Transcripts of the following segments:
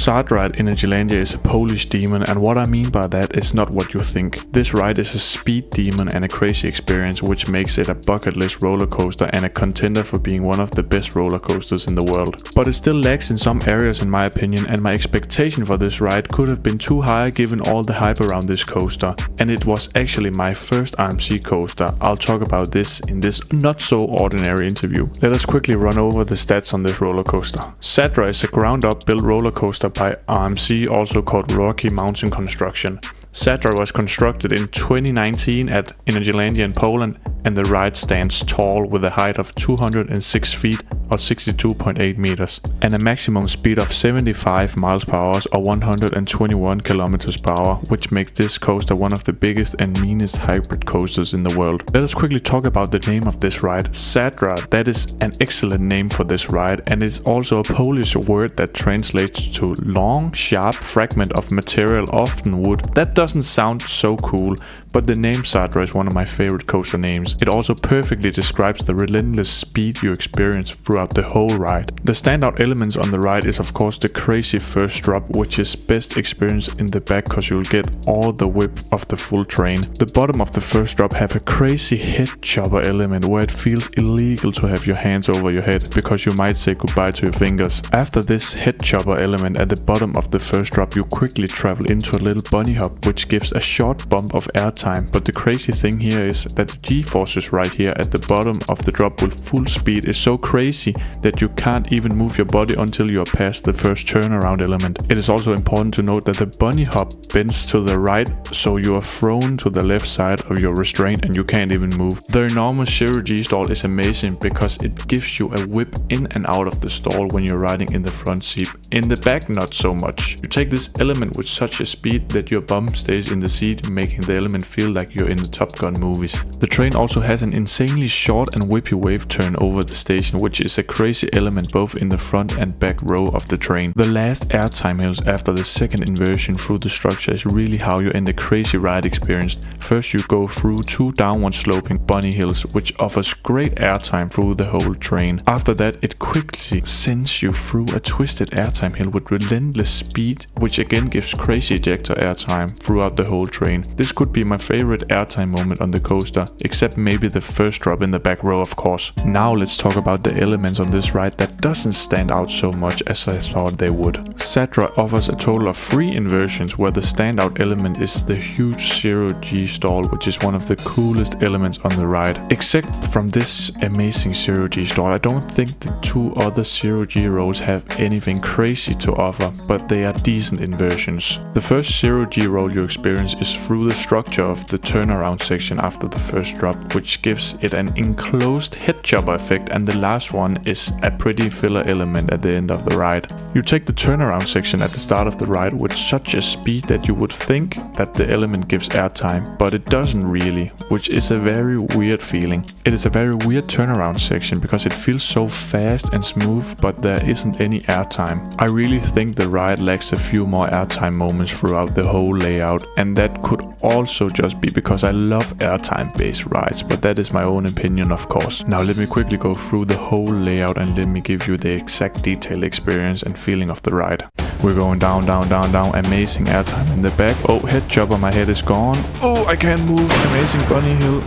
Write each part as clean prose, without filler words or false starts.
Zadra at Energylandia is a Polish demon, and what I mean by that is not what you think. This ride is a speed demon and a crazy experience, which makes it a bucket list roller coaster and a contender for being one of the best roller coasters in the world. But it still lacks in some areas in my opinion, and my expectation for this ride could have been too high given all the hype around this coaster. And it was actually my first RMC coaster. I'll talk about this in this not so ordinary interview. Let us quickly run over the stats on this roller coaster. Zadra is a ground up built roller coaster by RMC, also called Rocky Mountain Construction. Zadra was constructed in 2019 at Energylandia in Poland, and the ride stands tall with a height of 206 feet or 62.8 meters and a maximum speed of 75 miles per hour or 121 kilometers per hour, which makes this coaster one of the biggest and meanest hybrid coasters in the world. Let us quickly talk about the name of this ride. Zadra, that is an excellent name for this ride, and it's also a Polish word that translates to long, sharp fragment of material, often wood. That doesn't sound so cool, but the name Zadra is one of my favorite coaster names. It also perfectly describes the relentless speed you experience throughout the whole ride. The standout elements on the ride is of course the crazy first drop, which is best experienced in the back cause you'll get all the whip of the full train. The bottom of the first drop have a crazy head chopper element where it feels illegal to have your hands over your head because you might say goodbye to your fingers. After this head chopper element at the bottom of the first drop, you quickly travel into a little bunny hop, which gives a short bump of airtime. But the crazy thing here is that the G-forces right here at the bottom of the drop with full speed is so crazy that you can't even move your body until you are past the first turnaround element. It is also important to note that the bunny hop bends to the right, so you are thrown to the left side of your restraint and you can't even move. The enormous 0G stall is amazing because it gives you a whip in and out of the stall when you're riding in the front seat. In the back, not so much. You take this element with such a speed that your bum stays in the seat, making the element feel like you're in the Top Gun movies. The train also has an insanely short and whippy wave turn over the station, which is a crazy element both in the front and back row of the train. The last airtime hills after the second inversion through the structure is really how you end a crazy ride experience. First you go through two downward sloping bunny hills, which offers great airtime through the whole train. After that it quickly sends you through a twisted airtime hill with relentless speed, which again gives crazy ejector airtime throughout the whole train. This could be my favorite airtime moment on the coaster, except maybe the first drop in the back row of course. Now let's talk about the elements on this ride that doesn't stand out so much as I thought they would. Zadra offers a total of 3 inversions, where the standout element is the huge 0G stall, which is one of the coolest elements on the ride. Except from this amazing 0G stall, I don't think the 2 other 0G rolls have anything crazy to offer, but they are decent inversions. The first 0G roll you experience is through the structure of the turnaround section after the first drop, which gives it an enclosed head chopper effect, and the last one is a pretty filler element at the end of the ride. You take the turnaround section at the start of the ride with such a speed that you would think that the element gives airtime, but it doesn't really, which is a very weird feeling. It is a very weird turnaround section because it feels so fast and smooth, but there isn't any airtime. I really think the ride lacks a few more airtime moments throughout the whole layout, and that could also just be because I love airtime based rides, but that is my own opinion of course. Now let me quickly go through the whole layout and let me give you the exact detailed experience and feeling of the ride. We're going down, down, down, down. Amazing airtime in the back. Oh, head chopper, my head is gone. Oh, I can't move. Amazing bunny hill.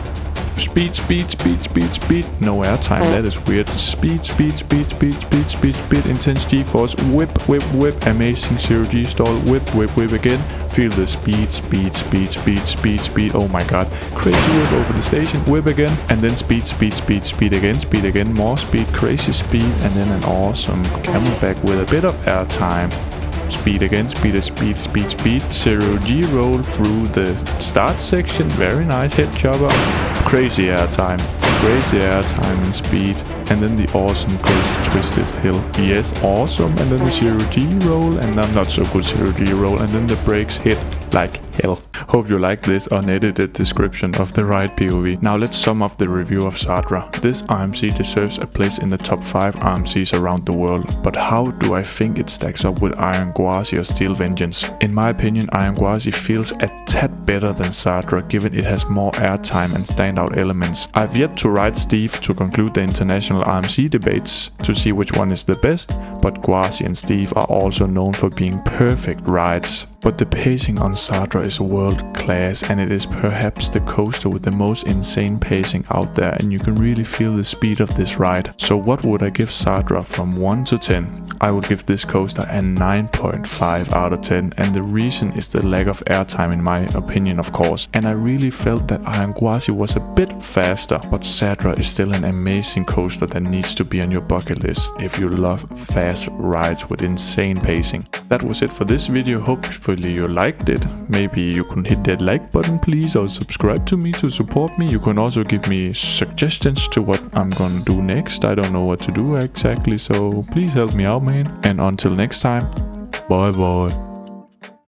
Speed, speed, speed, speed, speed. No airtime, that is weird. Speed, speed, speed, speed, speed, speed, speed. Intense G-force. Whip, whip, whip. Amazing 0G stall. Whip, whip, whip again. Feel the speed, speed, speed, speed, speed, speed. Oh my god. Crazy whip over the station. Whip again. And then speed, speed, speed, speed again. Speed again. More speed. Crazy speed. And then an awesome camelback with a bit of airtime. Speed again, speed, speed, speed, speed. 0G roll through the start section. Very nice head chopper. Crazy airtime. Crazy airtime and speed. And then the awesome crazy twisted hill. Yes, awesome. And then the 0G roll. And then not so good 0G roll. And then the brakes hit like hell. Hope you like this unedited description of the ride POV. Now let's sum up the review of Zadra. This RMC deserves a place in the top 5 RMCs around the world, but how do I think it stacks up with Iron Gwazi or Steel Vengeance? In my opinion, Iron Gwazi feels a tad better than Zadra, given it has more airtime and standout elements. I've yet to ride Steve to conclude the international RMC debates to see which one is the best, but Gwazi and Steve are also known for being perfect rides. But the pacing on Zadra is world class, and it is perhaps the coaster with the most insane pacing out there, and you can really feel the speed of this ride. So what would I give Zadra from 1 to 10? I would give this coaster a 9.5 out of 10, and the reason is the lack of airtime in my opinion, of course. And I really felt that Iron Gwazi was a bit faster, but Zadra is still an amazing coaster that needs to be on your bucket list if you love fast rides with insane pacing. That was it for this video. Hopefully you liked it. Maybe you can hit that like button please, or subscribe to me to support me. You can also give me suggestions to what I'm gonna do next. I don't know what to do exactly, so please help me out, man. And until next time, bye bye.